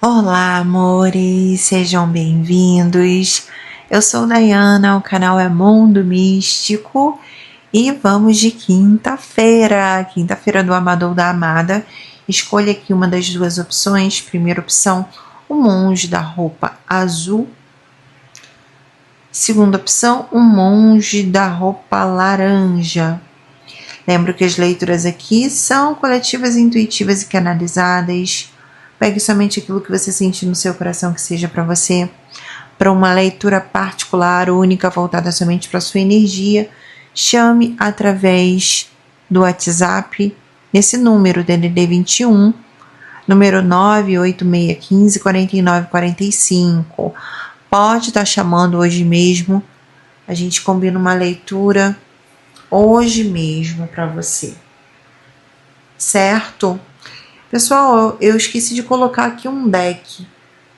Olá, amores, sejam bem-vindos. Eu sou Dayana, o canal é Mundo Místico e vamos de quinta-feira do amado ou da amada. Escolha aqui uma das duas opções. Primeira opção, o monge da roupa azul. Segunda opção, o monge da roupa laranja. Lembro que as leituras aqui são coletivas, intuitivas e canalizadas. Pegue somente aquilo que você sente no seu coração que seja para você. Para uma leitura particular, única, voltada somente para a sua energia, chame através do WhatsApp, nesse número DDD 21, número 986154945. Pode estar chamando hoje mesmo, a gente combina uma leitura hoje mesmo para você, certo? Pessoal, eu esqueci de colocar aqui um deck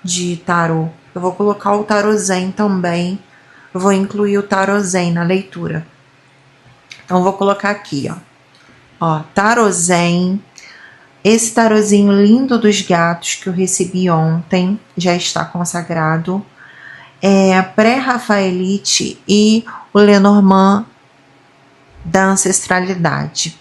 de tarô. Eu vou colocar o tarô Zen também. Eu vou incluir o tarô Zen na leitura. Então, eu vou colocar aqui, ó, tarô Zen. Esse tarozinho lindo dos gatos que eu recebi ontem já está consagrado. É pré-Rafaelite e o Lenormand da ancestralidade.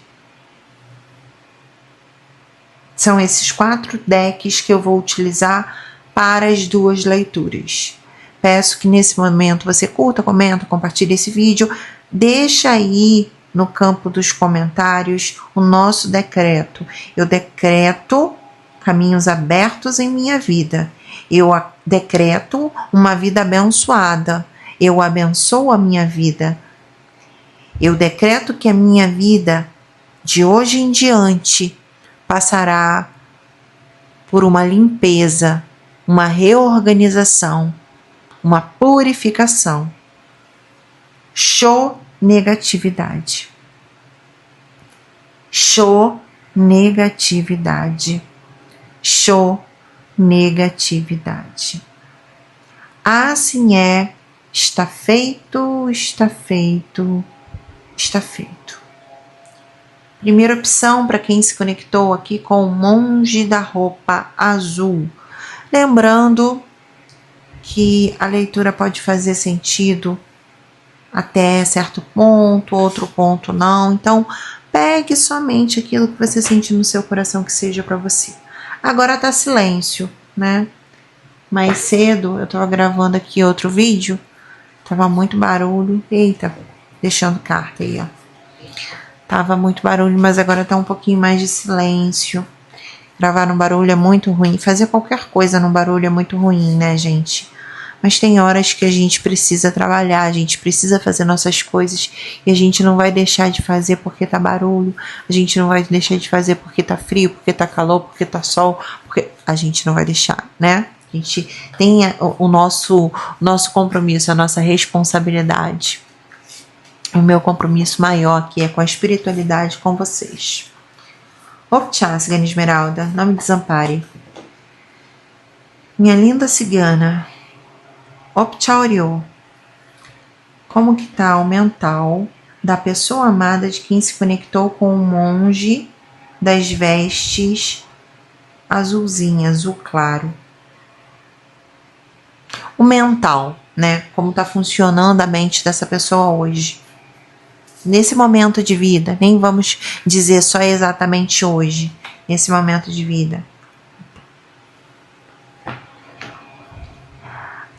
São esses 4 decks que eu vou utilizar para as duas leituras. Peço que nesse momento você curta, comenta, compartilhe esse vídeo. Deixa aí no campo dos comentários o nosso decreto. Eu decreto caminhos abertos em minha vida. Eu decreto uma vida abençoada. Eu abençoo a minha vida. Eu decreto que a minha vida, de hoje em diante, passará por uma limpeza, uma reorganização, uma purificação. Show negatividade. Show negatividade. Show negatividade. Assim é, está feito, está feito, está feito. Primeira opção para quem se conectou aqui com o monge da roupa azul. Lembrando que a leitura pode fazer sentido até certo ponto, outro ponto não. Então, pegue somente aquilo que você sente no seu coração que seja para você. Agora tá silêncio, né? Mais cedo eu estava gravando aqui outro vídeo. Tava muito barulho. Eita, deixando carta aí, ó. Tava muito barulho, mas agora tá um pouquinho mais de silêncio. Gravar no barulho é muito ruim. Fazer qualquer coisa no barulho é muito ruim, né, gente? Mas tem horas que a gente precisa trabalhar, a gente precisa fazer nossas coisas e a gente não vai deixar de fazer porque tá barulho, a gente não vai deixar de fazer porque tá frio, porque tá calor, porque tá sol, porque a gente não vai deixar, né? A gente tem o nosso compromisso, a nossa responsabilidade. O meu compromisso maior aqui é com a espiritualidade, com vocês. Opchá, cigana esmeralda, não me desampare. Minha linda cigana, Opchá Oriô, como que tá o mental da pessoa amada de quem se conectou com o monge das vestes azulzinha, azul claro? O mental, né? Como tá funcionando a mente dessa pessoa hoje? Nesse momento de vida, nem vamos dizer só exatamente hoje, nesse momento de vida.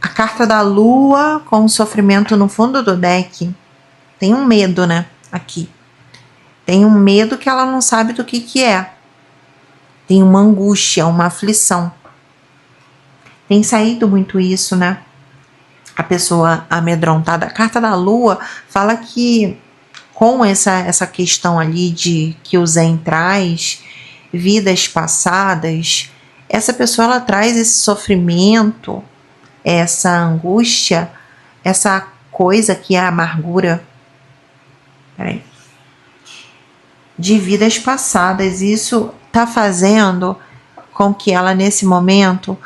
A carta da lua com o sofrimento no fundo do deck. Tem um medo, né? Aqui. Tem um medo que ela não sabe do que é. Tem uma angústia, uma aflição. Tem saído muito isso, né? A pessoa amedrontada. A carta da lua fala que com essa questão ali de que o Zen traz, vidas passadas, essa pessoa ela traz esse sofrimento, essa angústia, essa coisa que é a amargura de vidas passadas. Isso está fazendo com que ela nesse momento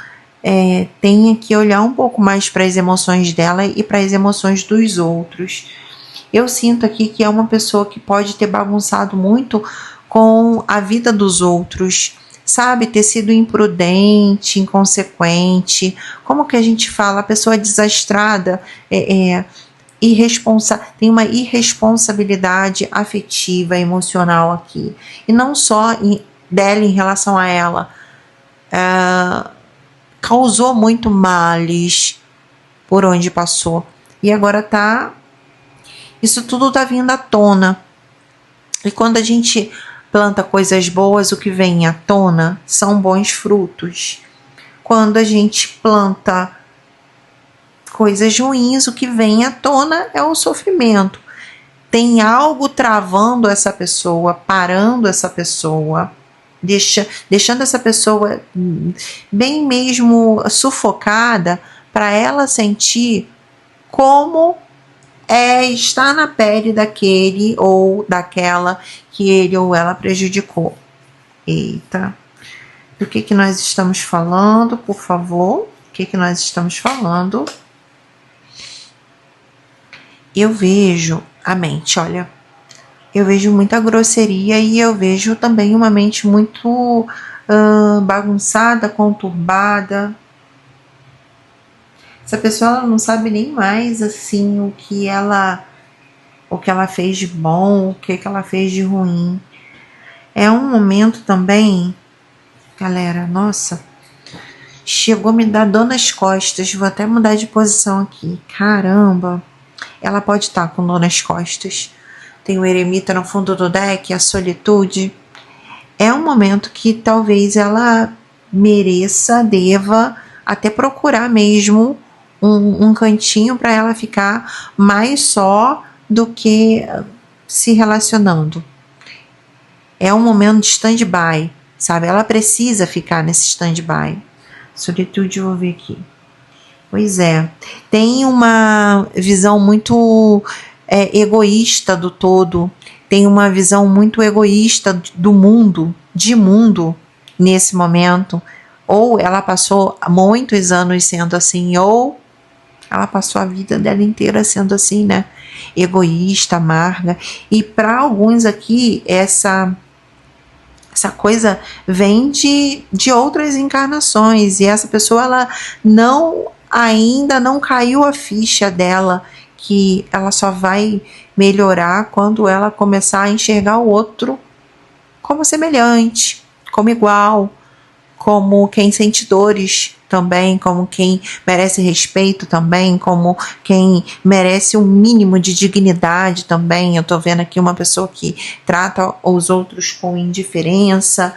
tenha que olhar um pouco mais para as emoções dela e para as emoções dos outros. Eu sinto aqui que é uma pessoa que pode ter bagunçado muito com a vida dos outros, sabe, ter sido imprudente, inconsequente, como que a gente fala, a pessoa desastrada, tem uma irresponsabilidade afetiva, emocional aqui, e não só dela em relação a ela, causou muito males por onde passou, e agora isso tudo tá vindo à tona. E quando a gente planta coisas boas, o que vem à tona são bons frutos. Quando a gente planta coisas ruins, o que vem à tona é o sofrimento. Tem algo travando essa pessoa, parando essa pessoa, deixando essa pessoa bem mesmo sufocada, para ela sentir como estar na pele daquele ou daquela que ele ou ela prejudicou. Eita, do que nós estamos falando, por favor? O que nós estamos falando? Eu vejo a mente, olha, eu vejo muita grosseria e eu vejo também uma mente muito bagunçada, conturbada. Essa pessoa ela não sabe nem mais assim o que ela fez de bom, o que ela fez de ruim. É um momento também, galera, nossa, chegou a me dar dor nas costas. Vou até mudar de posição aqui. Caramba, ela pode estar com dor nas costas. Tem o eremita no fundo do deck, a solitude. É um momento que talvez ela mereça, deva até procurar mesmo um cantinho para ela ficar mais só do que se relacionando. É um momento de stand-by, sabe? Ela precisa ficar nesse stand-by. Solitude, eu vou ver aqui. Pois é. Tem uma visão muito egoísta do todo. Tem uma visão muito egoísta do mundo, de mundo, nesse momento. Ou ela passou muitos anos sendo assim, ou ela passou a vida dela inteira sendo assim, né? Egoísta, amarga. E para alguns aqui, essa coisa vem de outras encarnações. E essa pessoa, ela ainda não caiu a ficha dela, que ela só vai melhorar quando ela começar a enxergar o outro como semelhante, como igual, como quem sente dores também, como quem merece respeito também, como quem merece um mínimo de dignidade também. Eu tô vendo aqui uma pessoa que trata os outros com indiferença,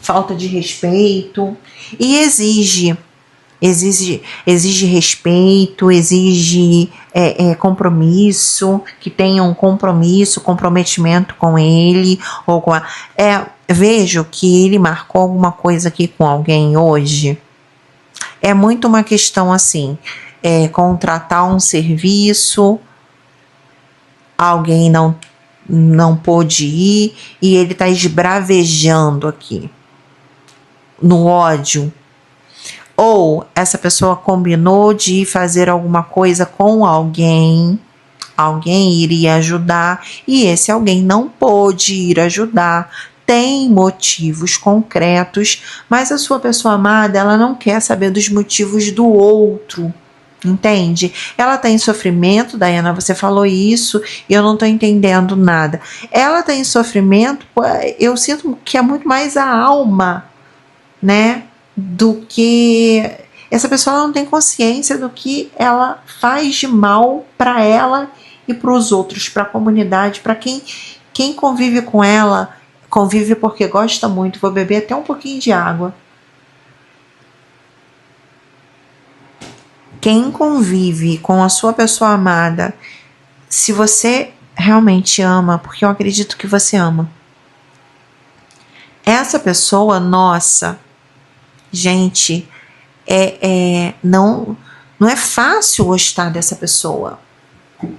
falta de respeito, e exige respeito, exige compromisso, que tenha um comprometimento com ele, ou com vejo que ele marcou alguma coisa aqui com alguém hoje. É muito uma questão assim, contratar um serviço, alguém não pôde ir e ele está esbravejando aqui no ódio. Ou essa pessoa combinou de fazer alguma coisa com alguém iria ajudar e esse alguém não pôde ir ajudar. Tem motivos concretos, mas a sua pessoa amada, ela não quer saber dos motivos do outro, entende? Ela está em sofrimento, Dayana, você falou isso e eu não estou entendendo nada. Ela está em sofrimento, eu sinto que é muito mais a alma, né? Do que essa pessoa não tem consciência do que ela faz de mal para ela e para os outros, para a comunidade, para quem convive com ela, convive porque gosta muito. Vou beber até um pouquinho de água. Quem convive com a sua pessoa amada, se você realmente ama, porque eu acredito que você ama, essa pessoa, nossa, gente, não é fácil gostar dessa pessoa.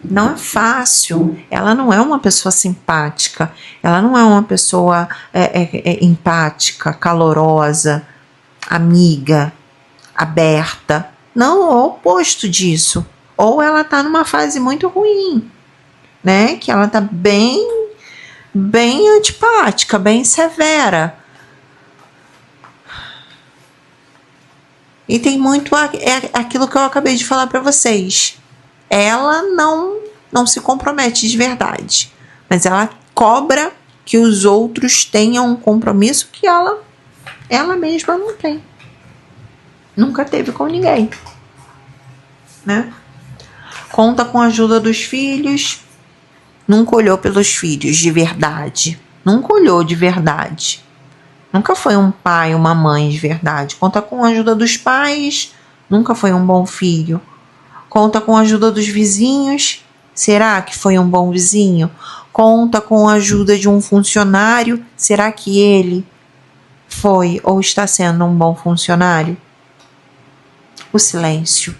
Não é fácil. Ela não é uma pessoa simpática. Ela não é uma pessoa empática, calorosa, amiga, aberta. Não, é o oposto disso. Ou ela tá numa fase muito ruim, né? Que ela tá bem bem antipática, bem severa. E tem muito aquilo que eu acabei de falar para vocês. Ela não se compromete de verdade, mas ela cobra que os outros tenham um compromisso que ela mesma não tem. Nunca teve com ninguém, né? Conta com a ajuda dos filhos, nunca olhou pelos filhos de verdade, nunca olhou de verdade. Nunca foi um pai, uma mãe de verdade. Conta com a ajuda dos pais, nunca foi um bom filho. Conta com a ajuda dos vizinhos, será que foi um bom vizinho? Conta com a ajuda de um funcionário, será que ele foi ou está sendo um bom funcionário? O silêncio.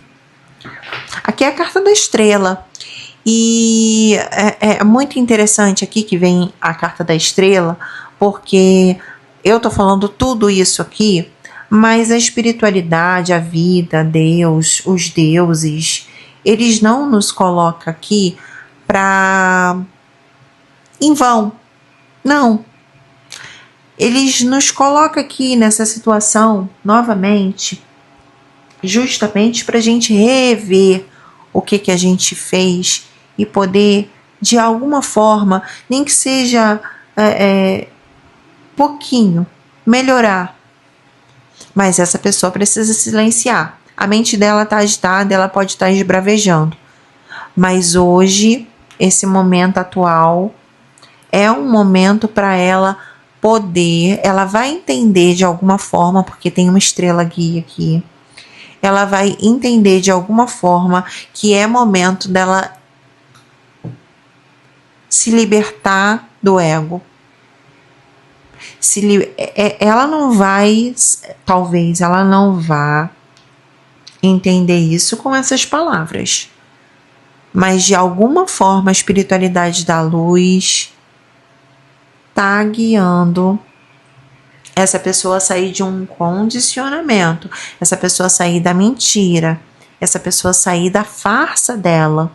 Aqui é a carta da estrela. E é muito interessante aqui que vem a carta da estrela, porque eu tô falando tudo isso aqui, mas a espiritualidade, a vida, Deus, os deuses, eles não nos colocam aqui em vão. Não. Eles nos colocam aqui nessa situação, novamente, justamente para a gente rever o que a gente fez e poder, de alguma forma, nem que seja pouquinho, melhorar. Mas essa pessoa precisa silenciar. A mente dela está agitada, ela pode estar esbravejando. Mas hoje, esse momento atual, é um momento para ela poder, ela vai entender de alguma forma, porque tem uma estrela guia aqui, ela vai entender de alguma forma que é momento dela se libertar do ego. Ela não vai, talvez ela não vá entender isso com essas palavras, mas de alguma forma a espiritualidade da luz está guiando essa pessoa a sair de um condicionamento, essa pessoa a sair da mentira, essa pessoa a sair da farsa dela,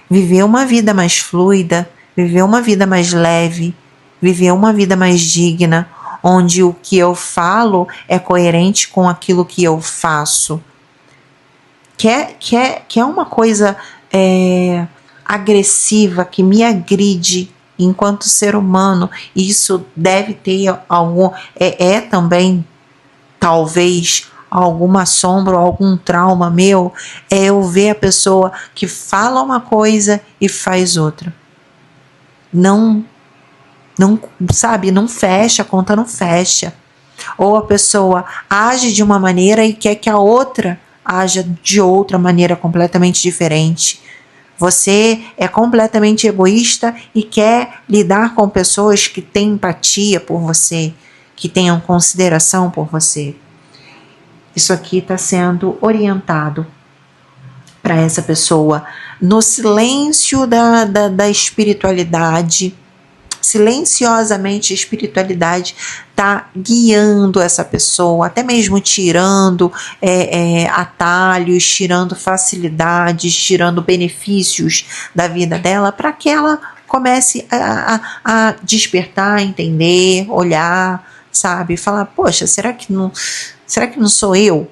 viver uma vida mais fluida, viver uma vida mais leve, viver uma vida mais digna, onde o que eu falo é coerente com aquilo que eu faço. Que é uma coisa agressiva, que me agride enquanto ser humano, isso deve ter algum, também, talvez, alguma sombra ou algum trauma meu, é eu ver a pessoa que fala uma coisa e faz outra. Não, sabe, não fecha, a conta não fecha. Ou a pessoa age de uma maneira e quer que a outra haja de outra maneira completamente diferente. Você é completamente egoísta e quer lidar com pessoas que têm empatia por você, que tenham consideração por você. Isso aqui está sendo orientado para essa pessoa no silêncio da espiritualidade. Silenciosamente a espiritualidade está guiando essa pessoa, até mesmo tirando atalhos, tirando facilidades, tirando benefícios da vida dela, para que ela comece a despertar, a entender, olhar, sabe, falar, poxa, será que não sou eu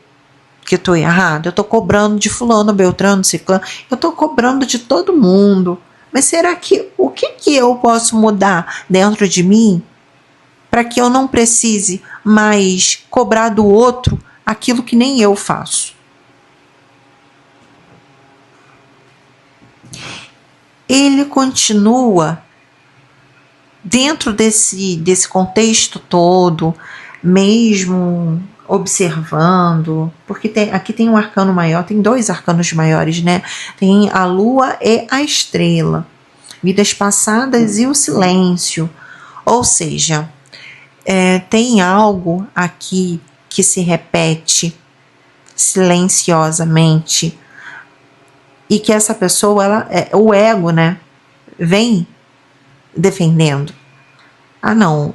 que estou errado? Eu estou cobrando de fulano, beltrano, ciclano, eu estou cobrando de todo mundo. Mas será que o que eu posso mudar dentro de mim para que eu não precise mais cobrar do outro aquilo que nem eu faço? Ele continua dentro desse contexto todo, mesmo observando, porque aqui tem um arcano maior, tem 2 arcanos maiores, né? Tem a lua e a estrela, vidas passadas e o silêncio. Ou seja, tem algo aqui que se repete silenciosamente e que essa pessoa, o ego, né, vem defendendo. Ah, não,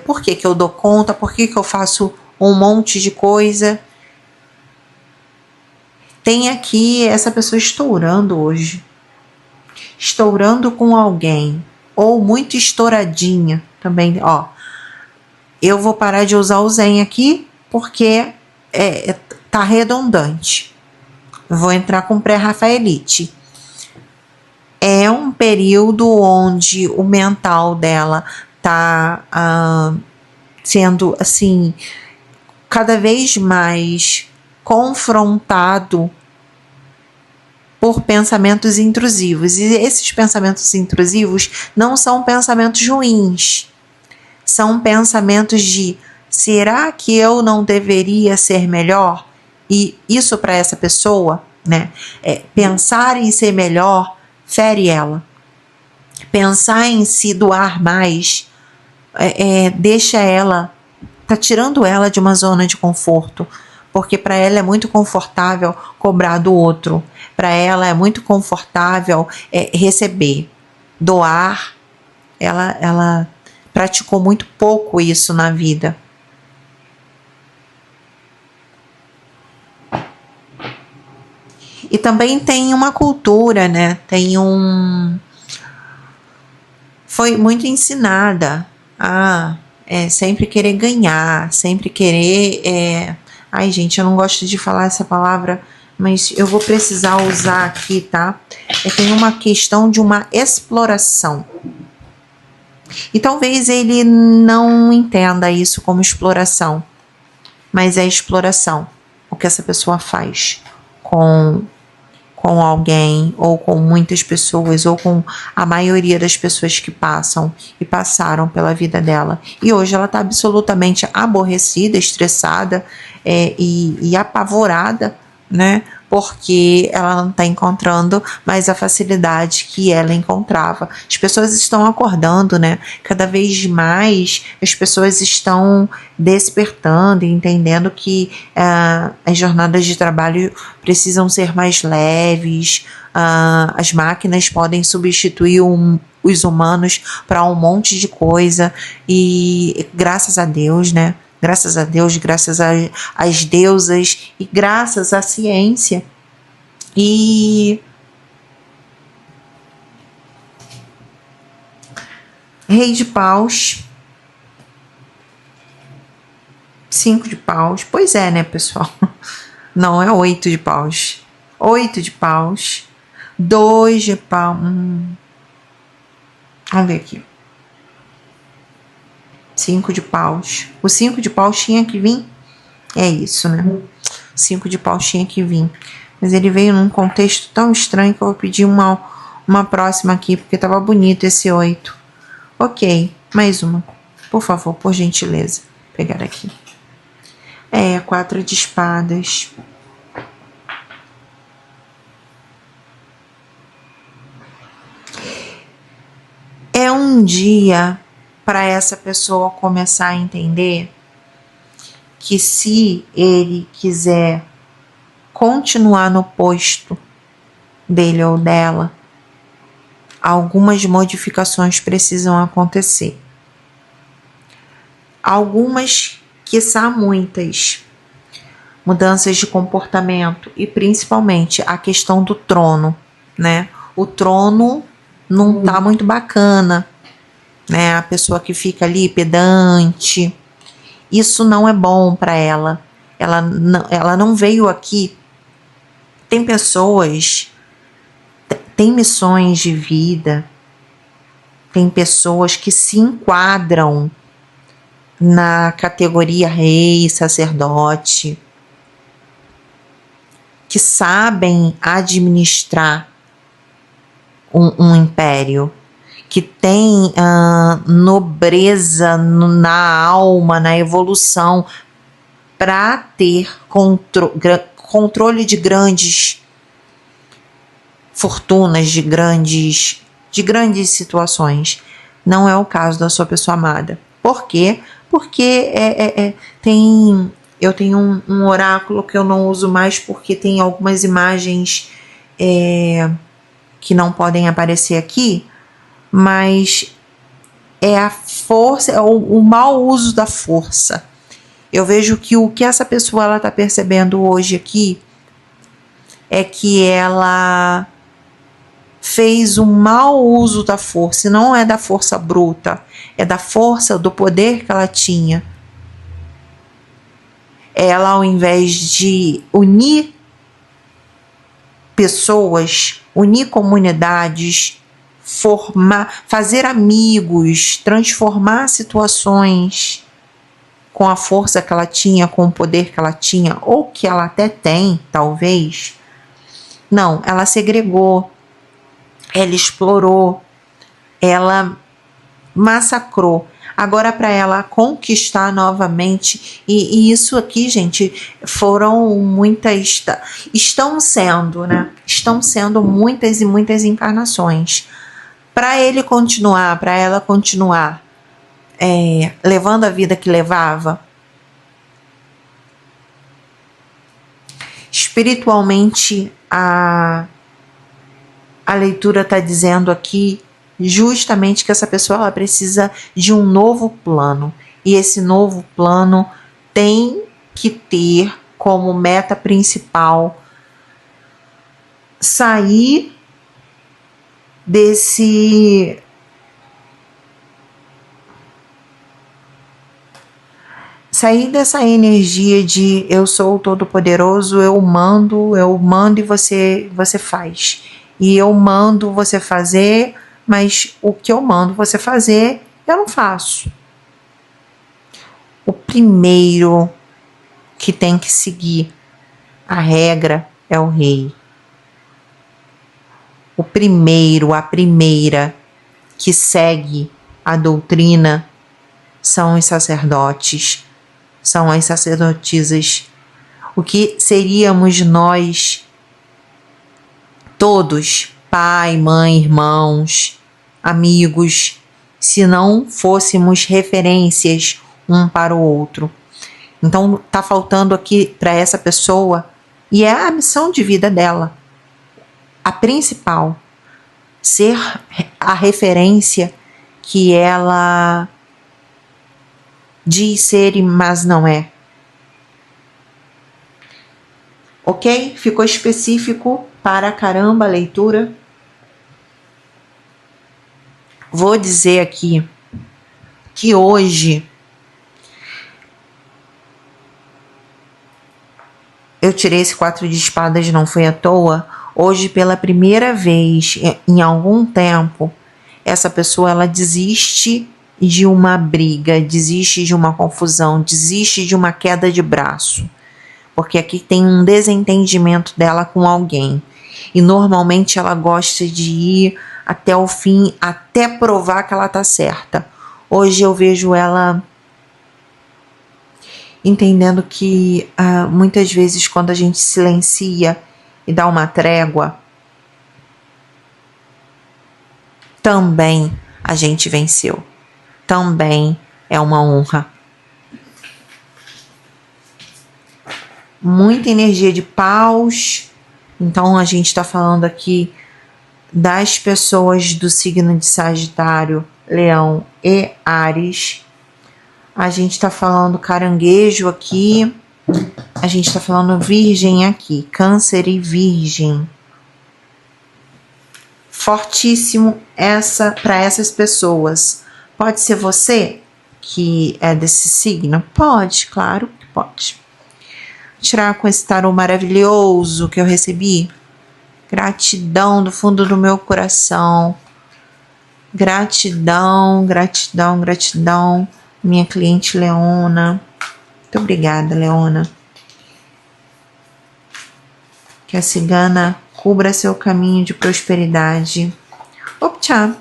por que eu dou conta? Por que eu faço um monte de coisa? Tem aqui essa pessoa estourando hoje. Estourando com alguém. ou muito estouradinha também, ó. Eu vou parar de usar o Zen aqui porque tá redundante. Vou entrar com pré-Rafaelite. É um período onde o mental dela tá sendo assim cada vez mais confrontado por pensamentos intrusivos. E esses pensamentos intrusivos não são pensamentos ruins. São pensamentos de: será que eu não deveria ser melhor? E isso para essa pessoa, né? Pensar em ser melhor fere ela. Pensar em se doar mais deixa ela, tá tirando ela de uma zona de conforto, porque para ela é muito confortável cobrar do outro, para ela é muito confortável receber, doar. Ela praticou muito pouco isso na vida. E também tem uma cultura, né? Foi muito ensinada a sempre querer ganhar, sempre querer... Ai, gente, eu não gosto de falar essa palavra, mas eu vou precisar usar aqui, tá? Tem uma questão de uma exploração. E talvez ele não entenda isso como exploração, mas é exploração o que essa pessoa faz com alguém, ou com muitas pessoas, ou com a maioria das pessoas que passam e passaram pela vida dela. E hoje ela está absolutamente aborrecida, estressada e apavorada, né? Porque ela não está encontrando mais a facilidade que ela encontrava. As pessoas estão acordando, né? Cada vez mais as pessoas estão despertando e entendendo que as jornadas de trabalho precisam ser mais leves, as máquinas podem substituir os humanos para um monte de coisa, e graças a Deus, né? Graças a Deus, graças às deusas e graças à ciência. E Rei de Paus, 5 de paus, pois é, né, pessoal? Não, é 8 de paus. 8 de paus, 2 de paus. Vamos ver aqui. 5 de paus. O 5 de paus tinha que vir? É isso, né? 5 de paus tinha que vir. Mas ele veio num contexto tão estranho que eu vou pedir uma próxima aqui, porque tava bonito esse 8. Ok, mais uma. Por favor, por gentileza. Vou pegar aqui. 4 de espadas. É um dia para essa pessoa começar a entender que se ele quiser continuar no posto dele ou dela, algumas modificações precisam acontecer. Algumas, quiçá muitas, mudanças de comportamento, e principalmente a questão do trono, né? O trono não tá muito bacana, né? A pessoa que fica ali pedante, isso não é bom para ela. Ela não veio aqui. Tem pessoas, tem missões de vida, tem pessoas que se enquadram na categoria rei, sacerdote, que sabem administrar um império, que tem nobreza na alma, na evolução, para ter controle de grandes fortunas, de grandes situações. Não é o caso da sua pessoa amada. Por quê? Porque eu tenho um oráculo que eu não uso mais, porque tem algumas imagens que não podem aparecer aqui, mas é a força, é o mau uso da força. Eu vejo que o que essa pessoa está percebendo hoje aqui é que ela fez um mau uso da força, e não é da força bruta, é da força do poder que ela tinha. Ela, ao invés de unir pessoas, unir comunidades, fazer amigos, transformar situações com a força que ela tinha, com o poder que ela tinha, ou que ela até tem, talvez. Não, ela segregou, ela explorou, ela massacrou. Agora, para ela conquistar novamente, e isso aqui, gente, foram muitas, estão sendo, né? Estão sendo muitas e muitas encarnações. Para ele continuar, para ela continuar levando a vida que levava, espiritualmente a leitura está dizendo aqui justamente que essa pessoa ela precisa de um novo plano, e esse novo plano tem que ter como meta principal sair dessa energia de eu sou o todo-poderoso, eu mando e você faz. E eu mando você fazer, mas o que eu mando você fazer, eu não faço. O primeiro que tem que seguir a regra é o rei. O primeiro, a primeira que segue a doutrina são os sacerdotes, são as sacerdotisas. O que seríamos nós todos, pai, mãe, irmãos, amigos, se não fôssemos referências um para o outro? Então tá faltando aqui para essa pessoa, e é a missão de vida dela, a principal, ser a referência que ela diz ser, mas não é. Ok? Ficou específico para caramba a leitura? Vou dizer aqui que hoje eu tirei esse 4 de espadas, não foi à toa. Hoje, pela primeira vez em algum tempo, essa pessoa ela desiste de uma briga, desiste de uma confusão, desiste de uma queda de braço. Porque aqui tem um desentendimento dela com alguém. E normalmente ela gosta de ir até o fim, até provar que ela tá certa. Hoje eu vejo ela entendendo que muitas vezes quando a gente silencia e dá uma trégua, também a gente venceu. Também é uma honra. Muita energia de paus. Então a gente está falando aqui das pessoas do signo de Sagitário, Leão e Áries. A gente está falando caranguejo aqui. A gente está falando Virgem aqui, Câncer e Virgem. Fortíssimo para essas pessoas. Pode ser você que é desse signo? Pode, claro que pode. Tirar com esse tarô maravilhoso que eu recebi. Gratidão do fundo do meu coração. Gratidão, gratidão, gratidão. Minha cliente Leona. Muito obrigada, Leona. Que a cigana cubra seu caminho de prosperidade. Optcha!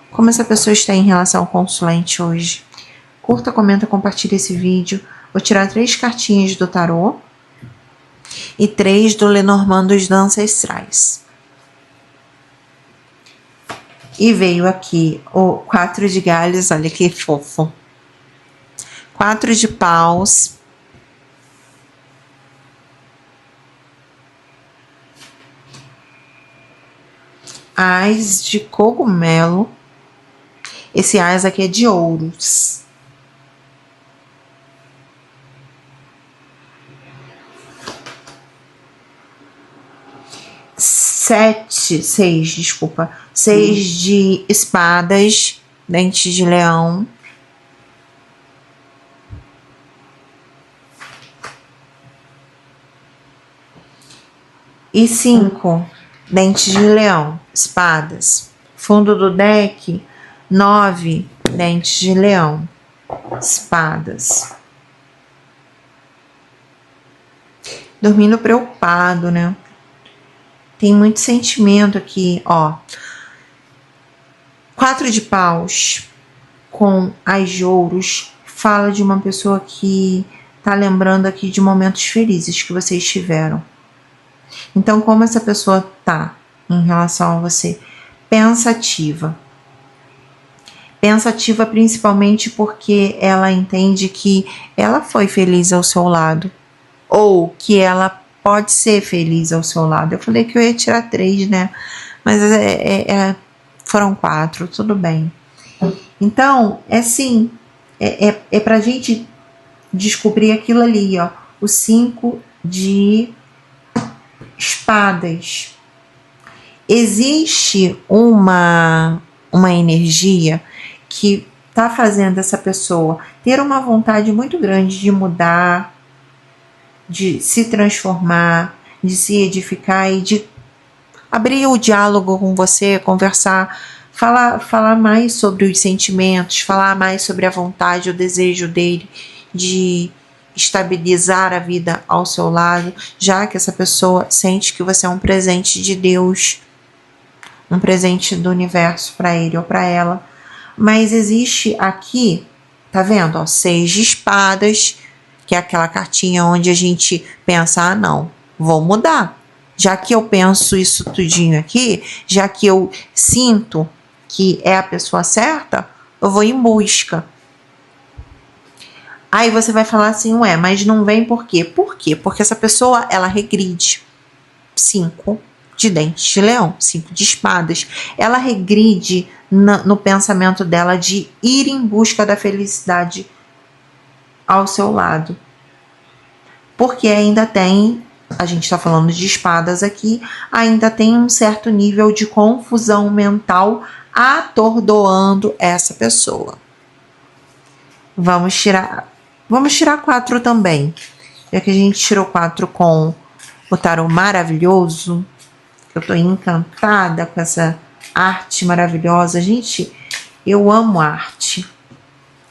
Como essa pessoa está em relação ao consulente hoje? Curta, comenta, compartilha esse vídeo. Vou tirar 3 cartinhas do tarô e 3 do Lenormand dos Ancestrais. E veio aqui o 4 de galhos, olha que fofo. 4 de paus. Ás de cogumelo. Esse ás aqui é de ouros. 6 de espadas, dente de leão. E 5, dente de leão, espadas. Fundo do deck, 9, dente de leão, espadas. Dormindo preocupado, né? Tem muito sentimento aqui, ó. 4 de paus com as de ouros fala de uma pessoa que tá lembrando aqui de momentos felizes que vocês tiveram. Então, como essa pessoa tá em relação a você? Pensativa. Pensativa principalmente porque ela entende que ela foi feliz ao seu lado. Ou que ela pode ser feliz ao seu lado. Eu falei que eu ia tirar 3, né? Mas foram 4, tudo bem. Então, assim, é pra gente descobrir aquilo ali, ó. O 5 de espadas. Existe uma energia que tá fazendo essa pessoa ter uma vontade muito grande de mudar, de se transformar, de se edificar e de abrir o diálogo com você, conversar, falar mais sobre os sentimentos, falar mais sobre a vontade, o desejo dele de estabilizar a vida ao seu lado, já que essa pessoa sente que você é um presente de Deus, um presente do universo para ele ou para ela. Mas existe aqui, tá vendo, ó, 6 de espadas, que é aquela cartinha onde a gente pensa, não, vou mudar. Já que eu penso isso tudinho aqui, já que eu sinto que é a pessoa certa, eu vou em busca. Aí você vai falar assim, mas não vem por quê? Por quê? Porque essa pessoa, ela regride. 5 de dentes de leão, 5 de espadas. Ela regride no pensamento dela de ir em busca da felicidade ao seu lado. Porque ainda tem, a gente está falando de espadas aqui, ainda tem um certo nível de confusão mental atordoando essa pessoa. Vamos tirar 4 também. Já que a gente tirou 4 com o tarô maravilhoso, eu tô encantada com essa arte maravilhosa. Gente, eu amo arte.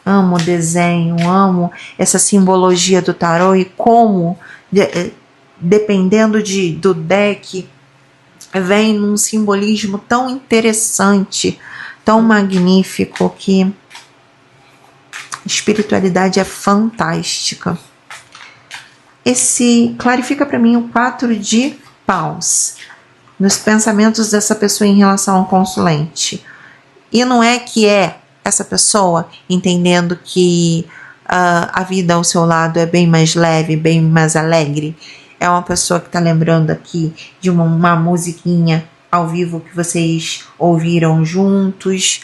Amo desenho, amo essa simbologia do tarô e como, dependendo do deck, vem num simbolismo tão interessante, tão magnífico, que espiritualidade é fantástica. Clarifica para mim o 4 de paus nos pensamentos dessa pessoa em relação ao consulente. E não é que essa pessoa entendendo que a vida ao seu lado é bem mais leve, bem mais alegre. É uma pessoa que está lembrando aqui de uma musiquinha ao vivo que vocês ouviram juntos,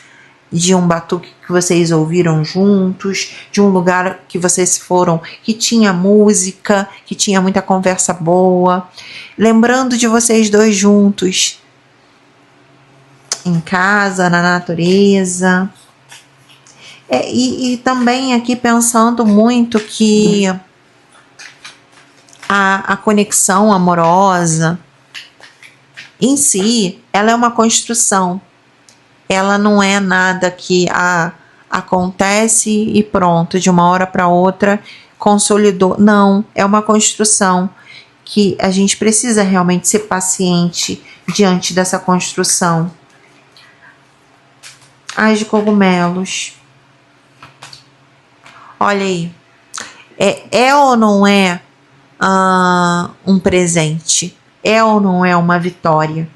de um batuque que vocês ouviram juntos, de um lugar que vocês foram que tinha música, que tinha muita conversa boa, lembrando de vocês dois juntos, em casa, na natureza. E também aqui pensando muito que a conexão amorosa em si, ela é uma construção. Ela não é nada que acontece e pronto, de uma hora para outra consolidou. Não, é uma construção que a gente precisa realmente ser paciente diante dessa construção. As de cogumelos. Olha aí. É ou não é um presente? É ou não é uma vitória?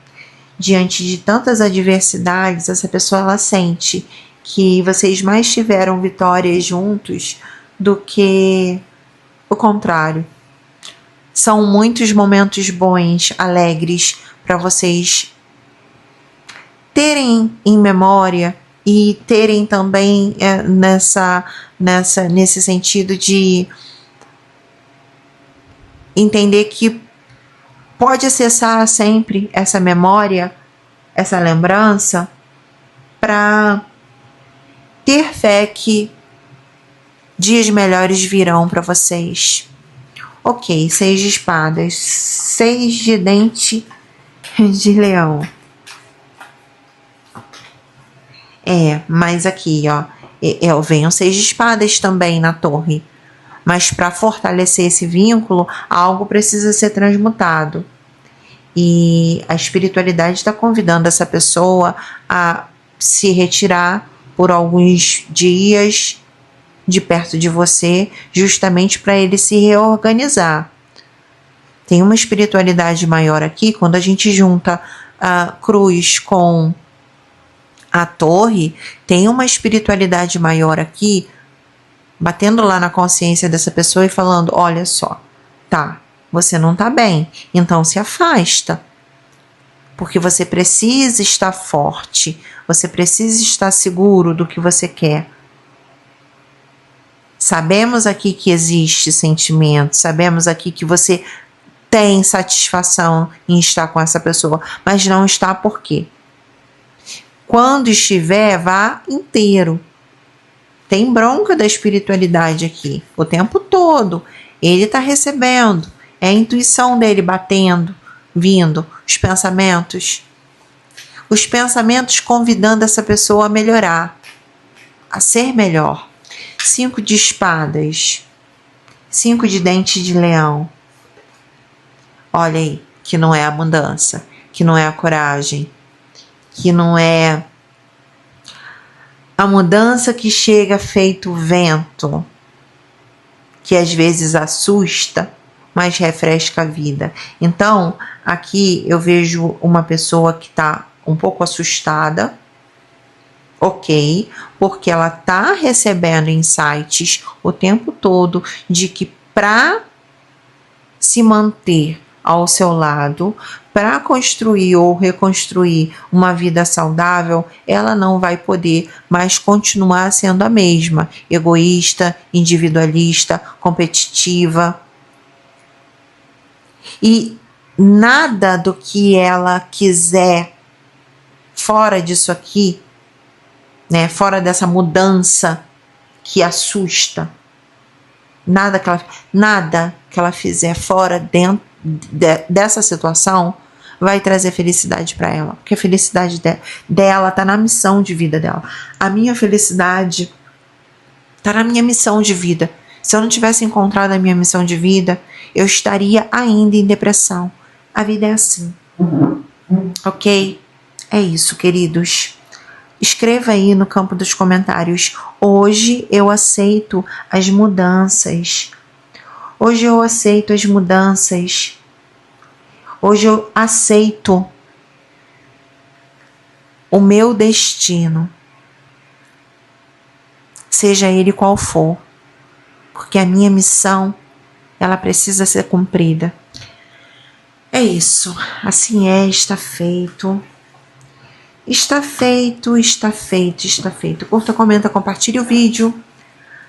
Diante de tantas adversidades, essa pessoa ela sente que vocês mais tiveram vitórias juntos do que o contrário. São muitos momentos bons, alegres, para vocês terem em memória e terem também nesse sentido de entender que pode acessar sempre essa memória, essa lembrança, para ter fé que dias melhores virão para vocês. Ok, 6 de espadas, 6 de dente de leão. Mas aqui, ó, venho 6 de espadas também na torre. Mas para fortalecer esse vínculo, algo precisa ser transmutado. E a espiritualidade está convidando essa pessoa a se retirar por alguns dias de perto de você, justamente para ele se reorganizar. Tem uma espiritualidade maior aqui, quando a gente junta a cruz com a torre, tem uma espiritualidade maior aqui, batendo lá na consciência dessa pessoa e falando, olha só, tá, você não tá bem, então se afasta. Porque você precisa estar forte, você precisa estar seguro do que você quer. Sabemos aqui que existe sentimento, sabemos aqui que você tem satisfação em estar com essa pessoa, mas não está por quê? Quando estiver, vá inteiro. Tem bronca da espiritualidade aqui, o tempo todo. Ele está recebendo, é a intuição dele batendo, vindo, os pensamentos convidando essa pessoa a melhorar, a ser melhor. 5 de espadas, 5 de dente de leão. Olha aí, que não é a mudança, que não é a coragem, que não é a mudança que chega feito vento, que às vezes assusta, mas refresca a vida. Então, aqui eu vejo uma pessoa que está um pouco assustada, ok, porque ela está recebendo insights o tempo todo de que para se manter ao seu lado, para construir ou reconstruir uma vida saudável, ela não vai poder mais continuar sendo a mesma, egoísta, individualista, competitiva. E nada do que ela quiser fora disso aqui, né, fora dessa mudança que assusta, nada que ela fizer fora dentro dessa situação vai trazer felicidade para ela, porque a felicidade dela está na missão de vida dela. A minha felicidade está na minha missão de vida. Se eu não tivesse encontrado a minha missão de vida, eu estaria ainda em depressão. A vida é assim. Ok? É isso, queridos. Escreva aí no campo dos comentários. Hoje eu aceito as mudanças. Hoje eu aceito as mudanças. Hoje eu aceito o meu destino. Seja ele qual for. Porque a minha missão, ela precisa ser cumprida. É isso. Assim é, está feito. Está feito, está feito, está feito. Curta, comenta, compartilhe o vídeo.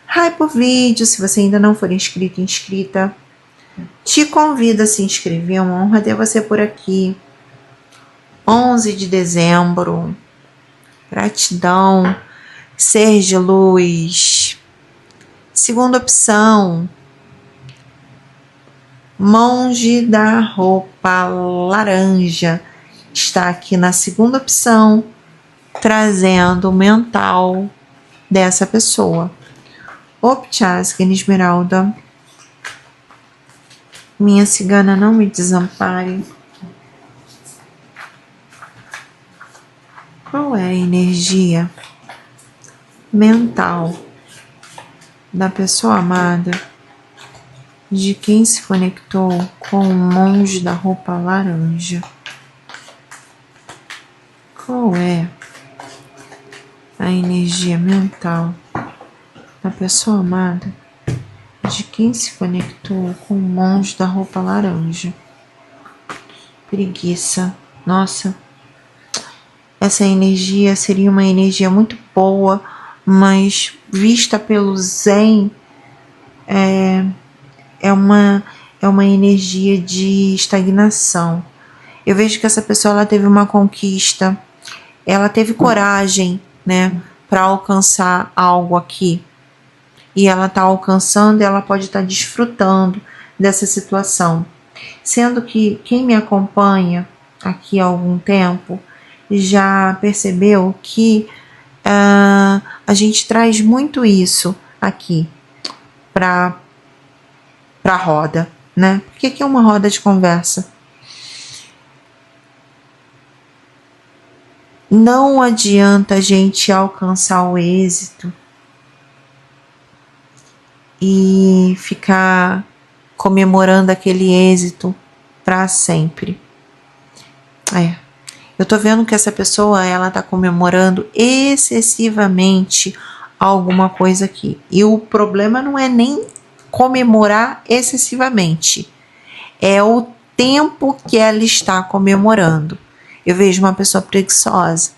Hype o vídeo, se você ainda não for inscrito, inscrita. Te convido a se inscrever, é uma honra ter você por aqui. 11 de dezembro. Gratidão. Ser de luz. Segunda opção. Monge da roupa laranja. Está aqui na segunda opção, trazendo o mental dessa pessoa. Opchasken Esmeralda. Minha cigana, não me desampare. Qual é a energia mental da pessoa amada, de quem se conectou com o monge da roupa laranja? Qual é a energia mental da pessoa amada, de quem se conectou com o monge da roupa laranja? Preguiça. Nossa, essa energia seria uma energia muito boa, mas vista pelo Zen é é uma energia de estagnação. Eu vejo que essa pessoa ela teve uma conquista, ela teve coragem, né, para alcançar algo aqui. E ela está alcançando, ela pode estar desfrutando dessa situação. Sendo que quem me acompanha aqui há algum tempo já percebeu que a gente traz muito isso aqui para a roda, né? Porque aqui é uma roda de conversa. Não adianta a gente alcançar o êxito e ficar comemorando aquele êxito para sempre. Eu tô vendo que essa pessoa, ela tá comemorando excessivamente alguma coisa aqui. E o problema não é nem comemorar excessivamente, é o tempo que ela está comemorando. Eu vejo uma pessoa preguiçosa,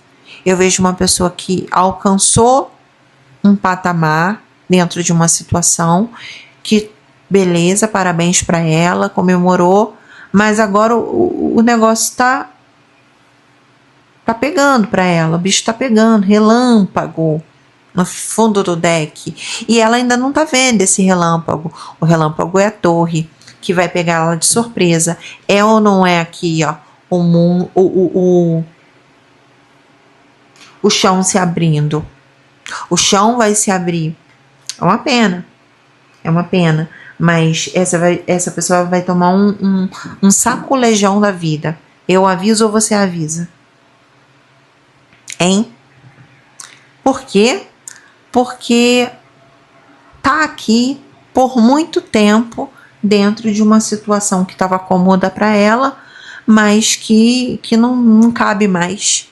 eu vejo uma pessoa que alcançou um patamar dentro de uma situação que, beleza, parabéns para ela, comemorou, mas agora o negócio tá pegando para ela, o bicho tá pegando, relâmpago no fundo do deck, e ela ainda não tá vendo esse relâmpago. O relâmpago é a torre, que vai pegar ela de surpresa. É ou não é aqui, ó, o chão se abrindo. O chão vai se abrir. É uma pena, mas essa pessoa vai tomar um sacolejão da vida. Eu aviso ou você avisa? Hein? Por quê? Porque tá aqui por muito tempo dentro de uma situação que estava cômoda para ela, mas que não cabe mais.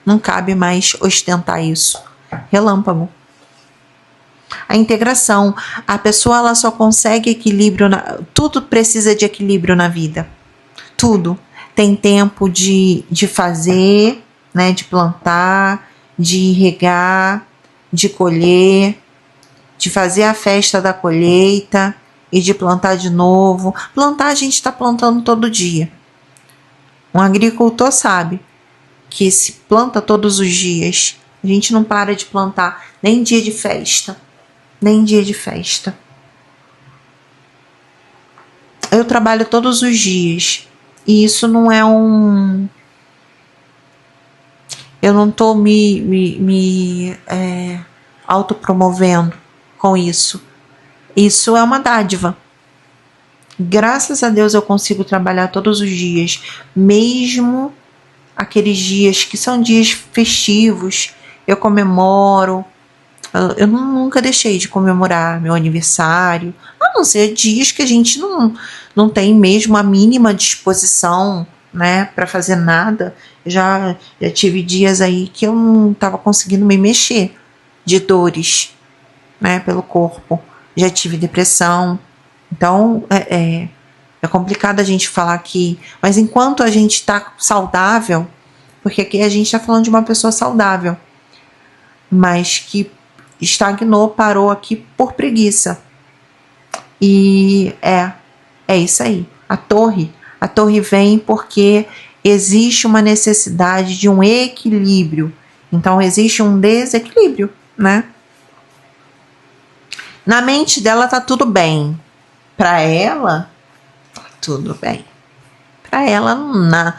Não cabe mais ostentar isso. Relâmpago. A integração. A pessoa ela só consegue equilíbrio. Tudo precisa de equilíbrio na vida. Tudo. Tem tempo de fazer, né, de plantar, de regar, de colher, de fazer a festa da colheita e de plantar de novo. Plantar a gente está plantando todo dia. Um agricultor sabe que se planta todos os dias. A gente não para de plantar, nem dia de festa. Nem dia de festa. Eu trabalho todos os dias. E isso não é eu não estou me autopromovendo com isso. Isso é uma dádiva. Graças a Deus eu consigo trabalhar todos os dias, mesmo aqueles dias que são dias festivos, eu comemoro. Eu nunca deixei de comemorar meu aniversário, a não ser dias que a gente não tem mesmo a mínima disposição, né, para fazer nada. Já tive dias aí que eu não estava conseguindo me mexer, de dores, né, pelo corpo. Já tive depressão. Então é complicado a gente falar aqui, mas enquanto a gente está saudável, porque aqui a gente está falando de uma pessoa saudável, mas que estagnou, parou aqui por preguiça. E é isso aí. A torre vem porque existe uma necessidade de um equilíbrio. Então existe um desequilíbrio, né? Na mente dela tá tudo bem. Para ela, tá tudo bem. Para ela não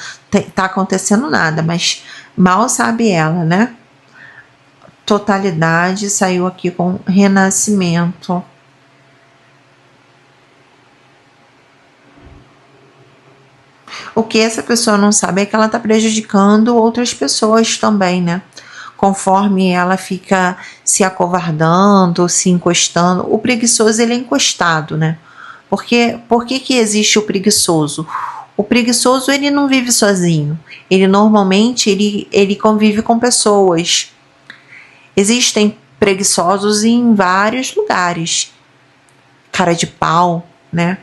tá acontecendo nada, mas mal sabe ela, né? Totalidade saiu aqui com renascimento. O que essa pessoa não sabe é que ela está prejudicando outras pessoas também, né? Conforme ela fica se acovardando, se encostando. O preguiçoso, ele é encostado, né? Porque por que existe o preguiçoso? O preguiçoso, ele não vive sozinho. Ele normalmente, ele convive com pessoas. Existem preguiçosos em vários lugares. Cara de pau, né?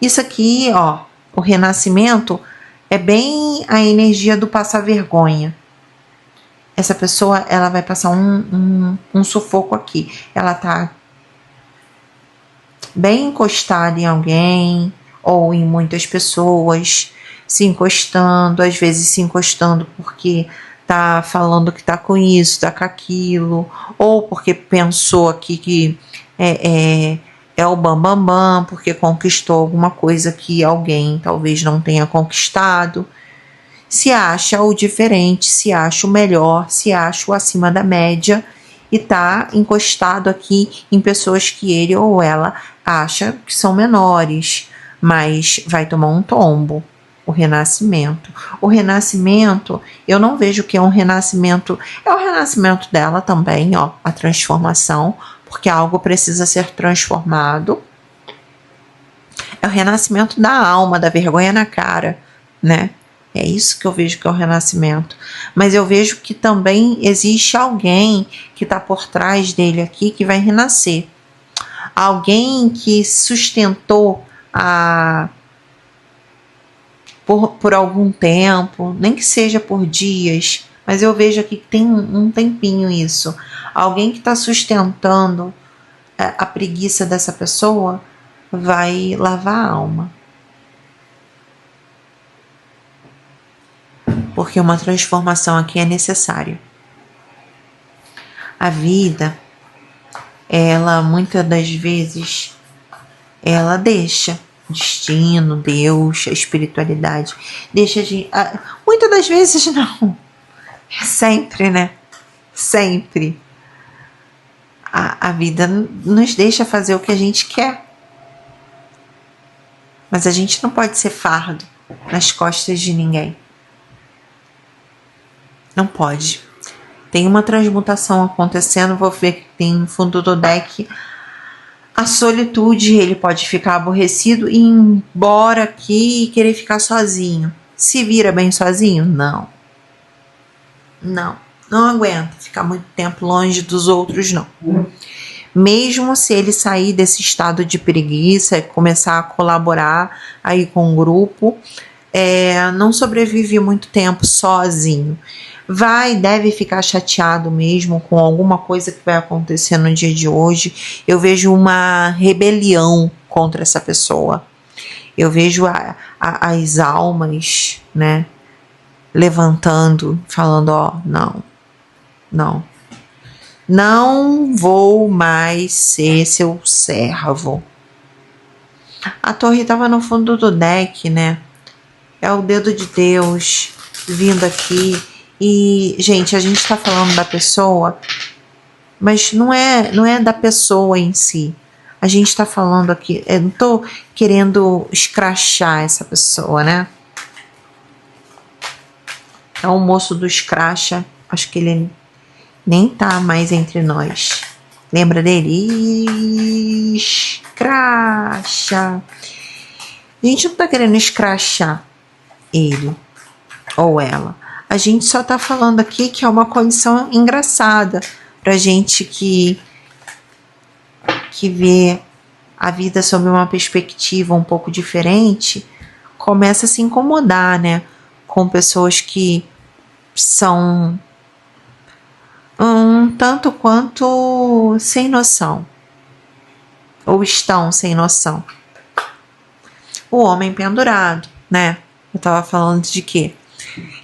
Isso aqui, ó, o renascimento é bem a energia do passar vergonha. Essa pessoa, ela vai passar um sufoco aqui. Ela tá bem encostado em alguém ou em muitas pessoas, se encostando, às vezes se encostando porque tá falando que tá com isso, tá com aquilo, ou porque pensou aqui que é o bambambam, bam, bam, porque conquistou alguma coisa que alguém talvez não tenha conquistado. Se acha o diferente, se acha o melhor, se acha o acima da média e tá encostado aqui em pessoas que ele ou ela acha que são menores, mas vai tomar um tombo. O renascimento. O renascimento, eu não vejo que é um renascimento, é o renascimento dela também, ó, a transformação, porque algo precisa ser transformado. É o renascimento da alma, da vergonha na cara, né? É isso que eu vejo que é o renascimento. Mas eu vejo que também existe alguém que está por trás dele aqui que vai renascer. Alguém que sustentou por algum tempo, nem que seja por dias, mas eu vejo aqui que tem um tempinho isso. Alguém que está sustentando a preguiça dessa pessoa vai lavar a alma. Porque uma transformação aqui é necessária. A vida, ela muitas das vezes, ela deixa o destino, Deus, a espiritualidade, deixa de... muitas das vezes não. É sempre, né? Sempre. A vida nos deixa fazer o que a gente quer. Mas a gente não pode ser fardo nas costas de ninguém. Não pode. Tem uma transmutação acontecendo, vou ver que tem no fundo do deck a solitude, ele pode ficar aborrecido e ir embora aqui e querer ficar sozinho. Se vira bem sozinho? Não. Não aguenta ficar muito tempo longe dos outros, não. Mesmo se ele sair desse estado de preguiça e começar a colaborar aí com o grupo, não sobrevive muito tempo sozinho. Deve ficar chateado mesmo com alguma coisa que vai acontecer no dia de hoje. Eu vejo uma rebelião contra essa pessoa. Eu vejo as almas, né, levantando, falando, ó, não vou mais ser seu servo. A torre estava no fundo do deck, né? É o dedo de Deus vindo aqui. E, gente, a gente está falando da pessoa, mas não é da pessoa em si. A gente está falando aqui, eu não estou querendo escrachar essa pessoa, né? É o moço do escracha, acho que ele nem tá mais entre nós. Lembra dele? Escracha. A gente não tá querendo escrachar ele ou ela. A gente só tá falando aqui que é uma condição engraçada pra gente que vê a vida sob uma perspectiva um pouco diferente, começa a se incomodar, né? Com pessoas que são tanto quanto sem noção, ou estão sem noção. O homem pendurado, né? Eu tava falando de quê?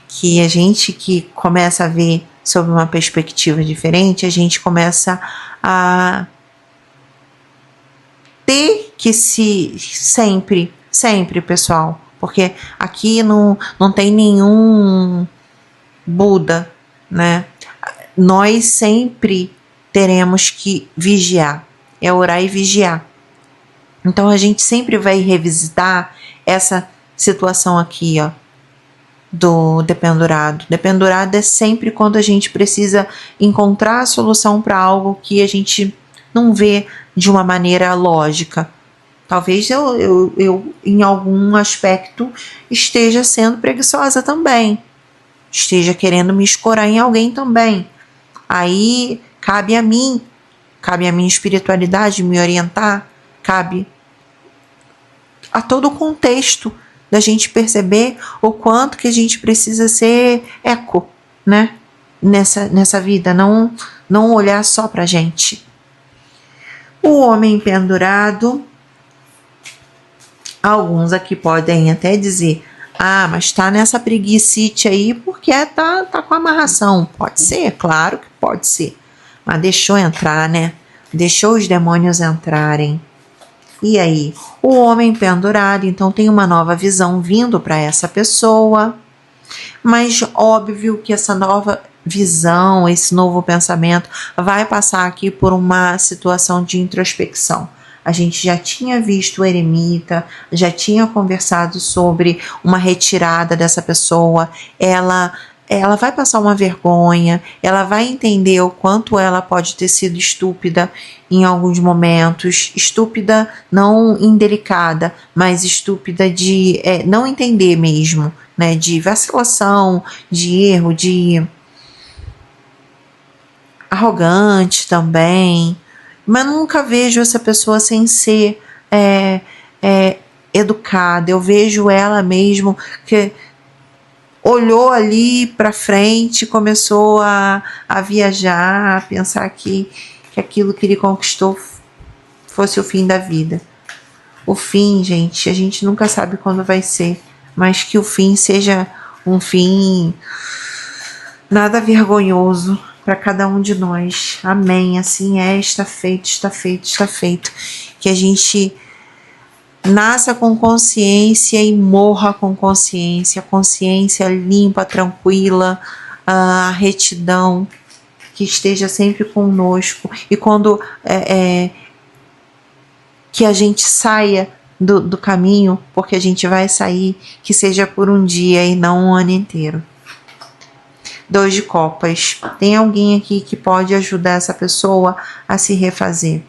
Que a gente que começa a ver sob uma perspectiva diferente, a gente começa a ter que se sempre, pessoal, porque aqui não tem nenhum Buda, né? Nós sempre teremos que vigiar, é orar e vigiar. Então a gente sempre vai revisitar essa situação aqui, ó, do dependurado. Dependurado é sempre quando a gente precisa encontrar a solução para algo que a gente não vê de uma maneira lógica. Talvez eu em algum aspecto esteja sendo preguiçosa também, esteja querendo me escorar em alguém também. Aí cabe a minha espiritualidade me orientar, cabe a todo o contexto da gente perceber o quanto que a gente precisa ser eco, né? Nessa vida, não olhar só pra gente. O homem pendurado, Alguns aqui podem até dizer: ah, mas tá nessa preguicite aí porque tá com amarração. Pode ser, claro que pode ser. Mas deixou entrar, né? Deixou os demônios entrarem. E aí? O homem pendurado, então tem uma nova visão vindo para essa pessoa. Mas óbvio que essa nova visão, esse novo pensamento vai passar aqui por uma situação de introspecção. A gente já tinha visto o eremita, já tinha conversado sobre uma retirada dessa pessoa. Ela vai passar uma vergonha, ela vai entender o quanto ela pode ter sido estúpida em alguns momentos. Estúpida não indelicada, mas estúpida de não entender mesmo, né? De vacilação, de erro, de arrogante também. Mas nunca vejo essa pessoa sem ser educada. Eu vejo ela mesmo que olhou ali para frente, começou a viajar, a pensar que aquilo que ele conquistou fosse o fim da vida. O fim, gente, a gente nunca sabe quando vai ser, mas que o fim seja um fim nada vergonhoso para cada um de nós. Amém. Assim é, está feito, está feito, está feito. Que a gente nasça com consciência e morra com consciência. Consciência limpa, tranquila, a retidão que esteja sempre conosco. E quando que a gente saia do caminho, porque a gente vai sair, que seja por um dia e não um ano inteiro. 2 de copas. Tem alguém aqui que pode ajudar essa pessoa a se refazer?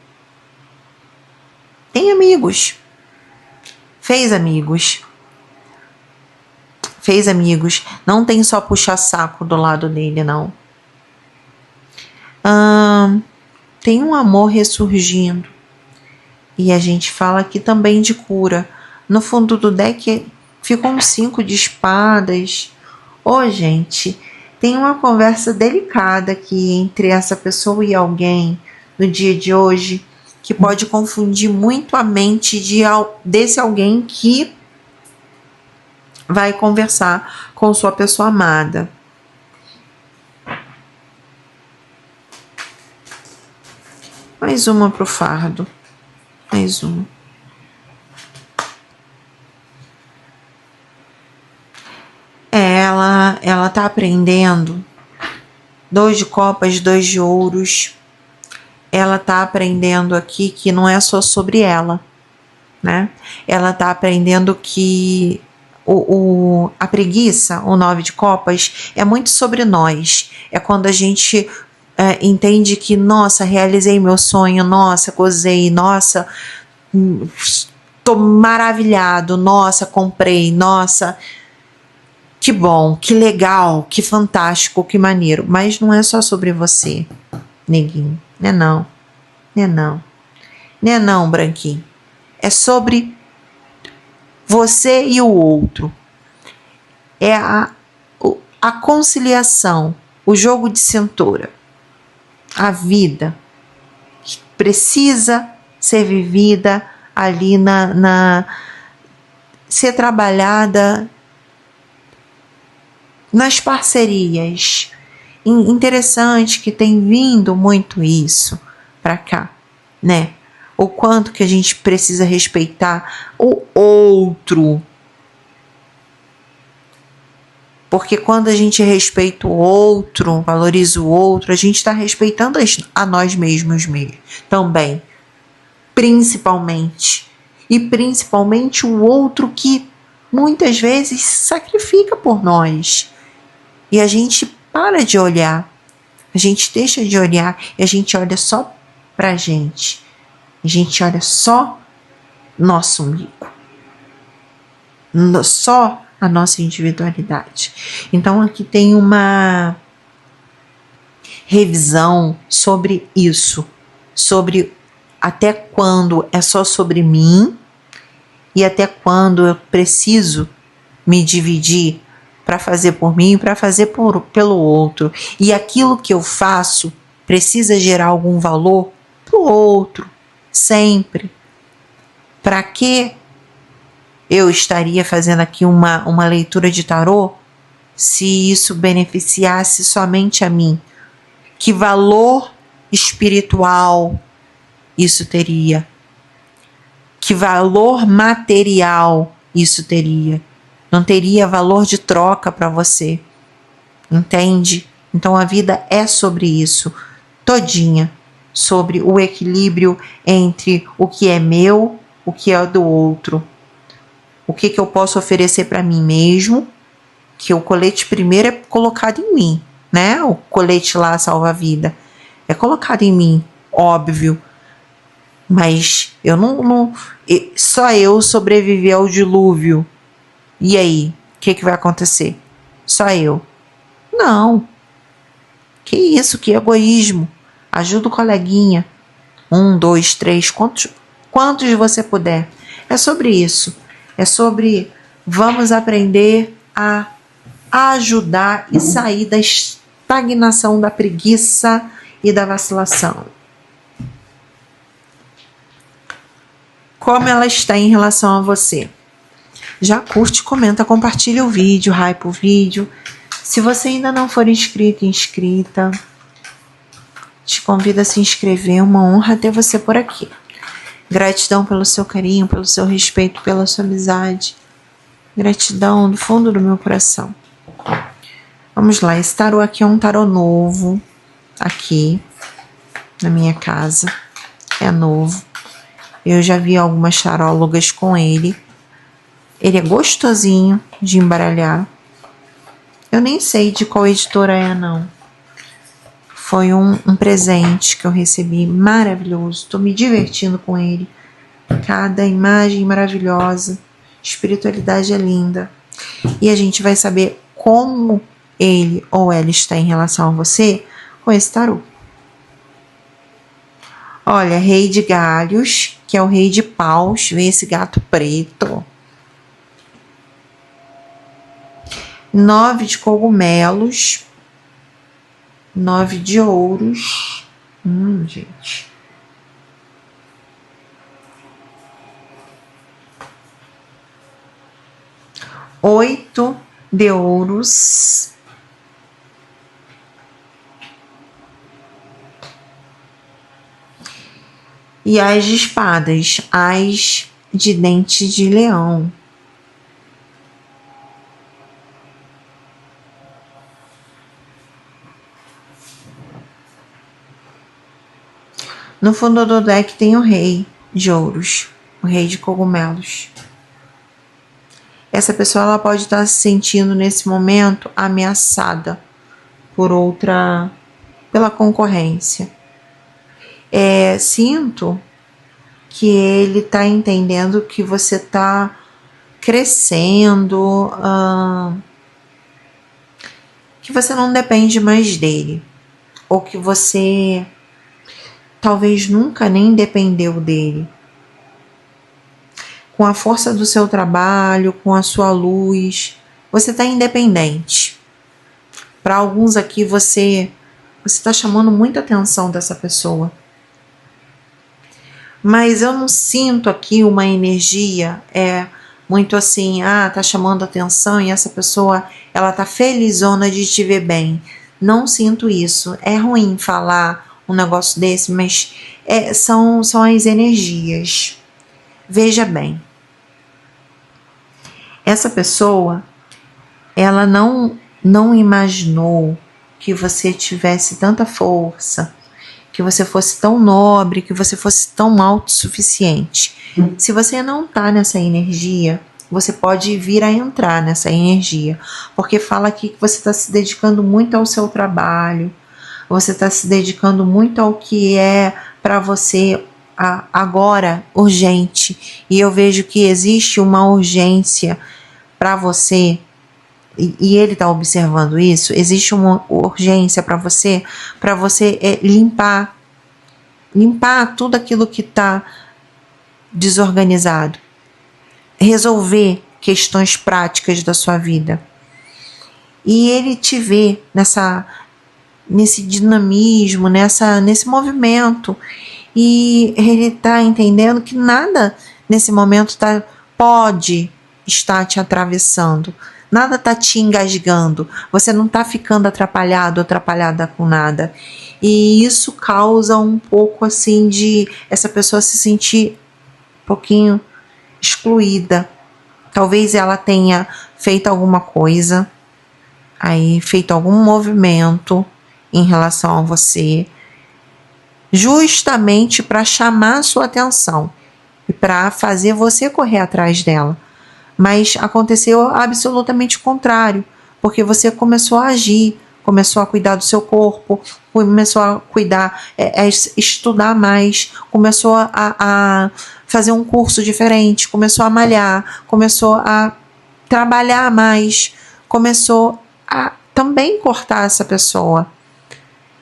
Tem amigos. Fez amigos. Fez amigos. Não tem só puxa-saco do lado dele, não. Tem um amor ressurgindo. E a gente fala aqui também de cura. No fundo do deck ficou um 5 de espadas. Gente, tem uma conversa delicada aqui entre essa pessoa e alguém no dia de hoje que pode confundir muito a mente desse alguém que vai conversar com sua pessoa amada. Mais uma pro fardo. Mais uma. Ela tá aprendendo. 2 de copas, 2 de ouros. Ela tá aprendendo aqui que não é só sobre ela, né? Ela tá aprendendo que a preguiça, o 9 de copas, é muito sobre nós. É quando a gente entende que, nossa, realizei meu sonho, nossa, gozei, nossa, tô maravilhado, nossa, comprei, nossa, que bom, que legal, que fantástico, que maneiro. Mas não é só sobre você, neguinho. Não é não. Não é não, branquinho. É sobre você e o outro. É a conciliação, o jogo de cintura. A vida que precisa ser vivida ali ser trabalhada nas parcerias. Interessante que tem vindo muito isso para cá, né? O quanto que a gente precisa respeitar o outro. Porque quando a gente respeita o outro, valoriza o outro, a gente está respeitando a nós mesmos também. Principalmente. E principalmente o outro que muitas vezes sacrifica por nós. E a gente para de olhar. A gente deixa de olhar e a gente olha só pra gente. A gente olha só nosso umbigo. Só a nossa individualidade. Então aqui tem uma revisão sobre isso, sobre até quando é só sobre mim e até quando eu preciso me dividir para fazer por mim e para fazer pelo outro. E aquilo que eu faço precisa gerar algum valor para o outro, sempre. Para que eu estaria fazendo aqui uma leitura de tarô se isso beneficiasse somente a mim? Que valor espiritual isso teria? Que valor material isso teria? Não teria valor de troca para você. Entende? Então a vida é sobre isso, todinha, sobre o equilíbrio entre o que é meu, o que é do outro. O que eu posso oferecer para mim mesmo, que o colete primeiro é colocado em mim, né? O colete lá salva-vida é colocado em mim, óbvio. Mas eu não só eu sobreviver ao dilúvio. E aí, o que vai acontecer? Só eu? Não. Que isso, que egoísmo. Ajuda o coleguinha. 1, 2, 3, quantos você puder. É sobre isso. É sobre vamos aprender a ajudar e sair da estagnação, da preguiça e da vacilação. Como ela está em relação a você? Já curte, comenta, compartilha o vídeo, hype o vídeo. Se você ainda não for inscrito, inscrita, te convido a se inscrever. É uma honra ter você por aqui. Gratidão pelo seu carinho, pelo seu respeito, pela sua amizade. Gratidão do fundo do meu coração. Vamos lá, esse tarô aqui é um tarô novo, aqui na minha casa. É novo. Eu já vi algumas tarólogas com ele. Ele é gostosinho de embaralhar. Eu nem sei de qual editora é, não. Foi um presente que eu recebi maravilhoso. Estou me divertindo com ele. Cada imagem maravilhosa. Espiritualidade é linda. E a gente vai saber como ele ou ela está em relação a você com esse tarô. Olha, Rei de Galhos, que é o Rei de Paus. Vê esse gato preto. 9 de cogumelos. 9 de ouros. Gente. 8 de ouros. E as de espadas, as de dente de leão. No fundo do deck tem o rei de ouros, o rei de cogumelos. Essa pessoa ela pode estar se sentindo nesse momento ameaçada pela concorrência. Sinto que ele está entendendo que você está crescendo, que você não depende mais dele, ou que você talvez nunca nem dependeu dele. Com a força do seu trabalho, com a sua luz, você está independente. Para alguns aqui, você está chamando muita atenção dessa pessoa. Mas eu não sinto aqui uma energia muito assim, tá chamando atenção e essa pessoa, ela tá felizona de te ver bem. Não sinto isso. É ruim falar um negócio desse, mas são as energias. Veja bem. Essa pessoa, ela não imaginou que você tivesse tanta força, que você fosse tão nobre, que você fosse tão autossuficiente. Se você não está nessa energia, você pode vir a entrar nessa energia, porque fala aqui que você está se dedicando muito ao seu trabalho, você está se dedicando muito ao que é para você agora urgente, e eu vejo que existe uma urgência para você, e ele está observando isso. Existe uma urgência para você limpar tudo aquilo que está desorganizado, resolver questões práticas da sua vida. E ele te vê nesse dinamismo, nesse movimento, e ele está entendendo que nada nesse momento pode está te atravessando, nada está te engasgando, você não está ficando atrapalhado, atrapalhada com nada. E isso causa um pouco assim de essa pessoa se sentir um pouquinho excluída. Talvez ela tenha feito alguma coisa, aí feito algum movimento em relação a você, justamente para chamar a sua atenção e para fazer você correr atrás dela. Mas aconteceu absolutamente o contrário, porque você começou a agir, começou a cuidar do seu corpo, começou a cuidar, a estudar mais, começou a fazer um curso diferente, começou a malhar, começou a trabalhar mais, começou a também cortar essa pessoa.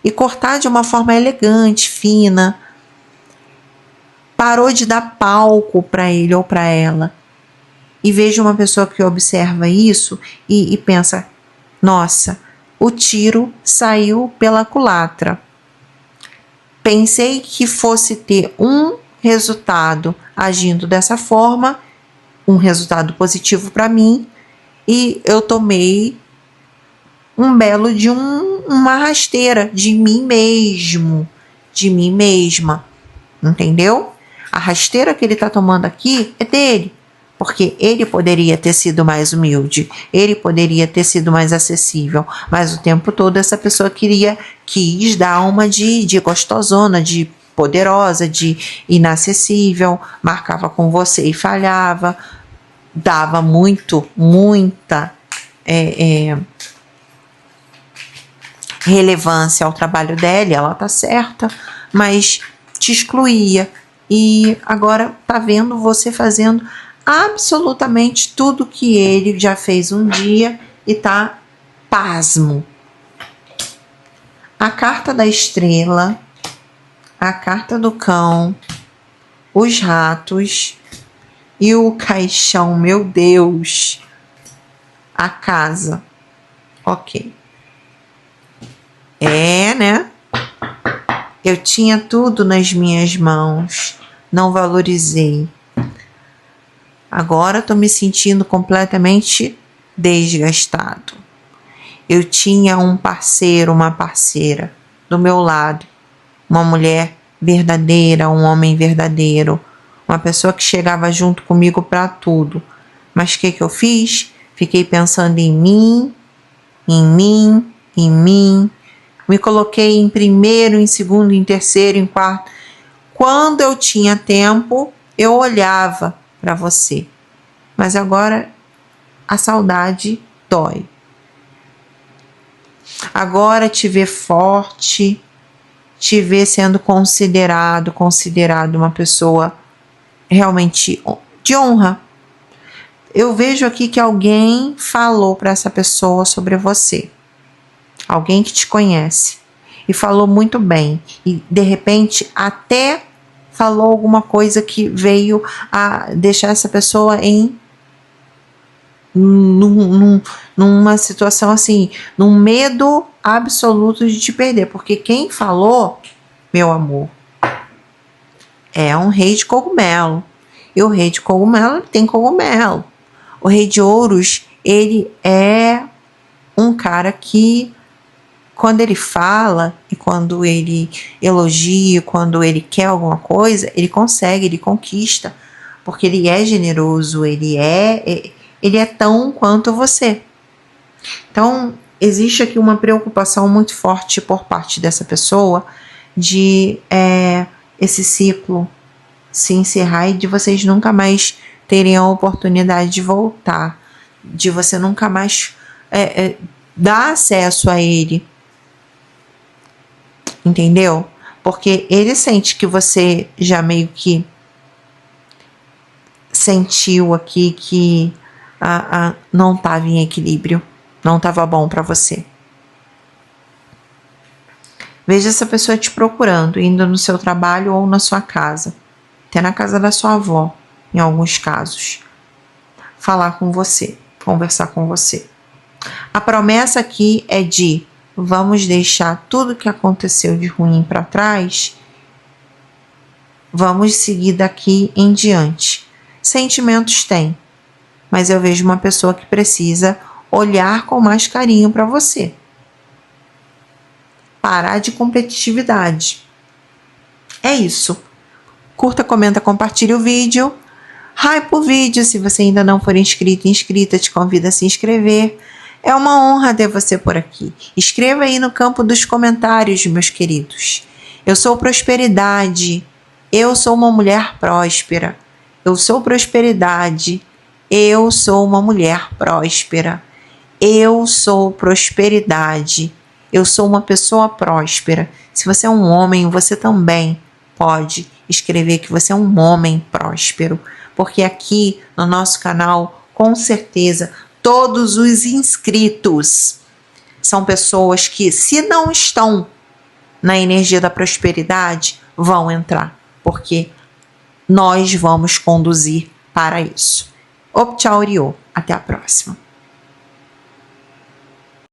E cortar de uma forma elegante, fina. Parou de dar palco para ele ou para ela. E vejo uma pessoa que observa isso e pensa, nossa, o tiro saiu pela culatra. Pensei que fosse ter um resultado agindo dessa forma, um resultado positivo para mim, e eu tomei um belo de uma rasteira de mim mesmo, de mim mesma, entendeu? A rasteira que ele está tomando aqui é dele, porque ele poderia ter sido mais humilde, ele poderia ter sido mais acessível, mas o tempo todo essa pessoa quis dar uma de gostosona, de poderosa, de inacessível, marcava com você e falhava, dava muita relevância ao trabalho dela, ela tá certa, mas te excluía. E agora tá vendo você fazendo absolutamente tudo que ele já fez um dia e tá pasmo. A carta da estrela, a carta do cão, os ratos e o caixão, meu Deus, a casa. Ok. Né? Eu tinha tudo nas minhas mãos, não valorizei. Agora estou me sentindo completamente desgastado. Eu tinha um parceiro, uma parceira do meu lado, uma mulher verdadeira, um homem verdadeiro, uma pessoa que chegava junto comigo para tudo. Mas o que eu fiz? Fiquei pensando em mim. Me coloquei em primeiro, em segundo, em terceiro, em quarto. Quando eu tinha tempo, eu olhava para você. Mas agora a saudade dói. Agora te ver forte, te ver sendo considerado uma pessoa realmente de honra. Eu vejo aqui que alguém falou para essa pessoa sobre você. Alguém que te conhece e falou muito bem e de repente até falou alguma coisa que veio a deixar essa pessoa numa situação assim, num medo absoluto de te perder, porque quem falou, meu amor, é um rei de cogumelo, e o rei de cogumelo tem cogumelo. O rei de ouros, ele é um cara que quando ele fala e quando ele elogia, quando ele quer alguma coisa, ele consegue, ele conquista, porque ele é generoso, ele é tão quanto você. Então, existe aqui uma preocupação muito forte por parte dessa pessoa de esse ciclo se encerrar e de vocês nunca mais terem a oportunidade de voltar, de você nunca mais dar acesso a ele. Entendeu? Porque ele sente que você já meio que sentiu aqui que não estava em equilíbrio, não estava bom para você. Veja essa pessoa te procurando, indo no seu trabalho ou na sua casa, até na casa da sua avó, em alguns casos. Falar com você, conversar com você. A promessa aqui é de vamos deixar tudo que aconteceu de ruim para trás, vamos seguir daqui em diante. Sentimentos tem, mas eu vejo uma pessoa que precisa olhar com mais carinho para você. Parar de competitividade. É isso. Curta, comenta, compartilhe o vídeo. Hype o vídeo. Se você ainda não for inscrito, inscrita, te convido a se inscrever. É uma honra ter você por aqui. Escreva aí no campo dos comentários, meus queridos. Eu sou prosperidade. Eu sou uma mulher próspera. Eu sou prosperidade. Eu sou uma mulher próspera. Eu sou prosperidade. Eu sou uma pessoa próspera. Se você é um homem, você também pode escrever que você é um homem próspero. Porque aqui no nosso canal, com certeza, todos os inscritos são pessoas que, se não estão na energia da prosperidade, vão entrar. Porque nós vamos conduzir para isso. Tchau, Oriô. Até a próxima.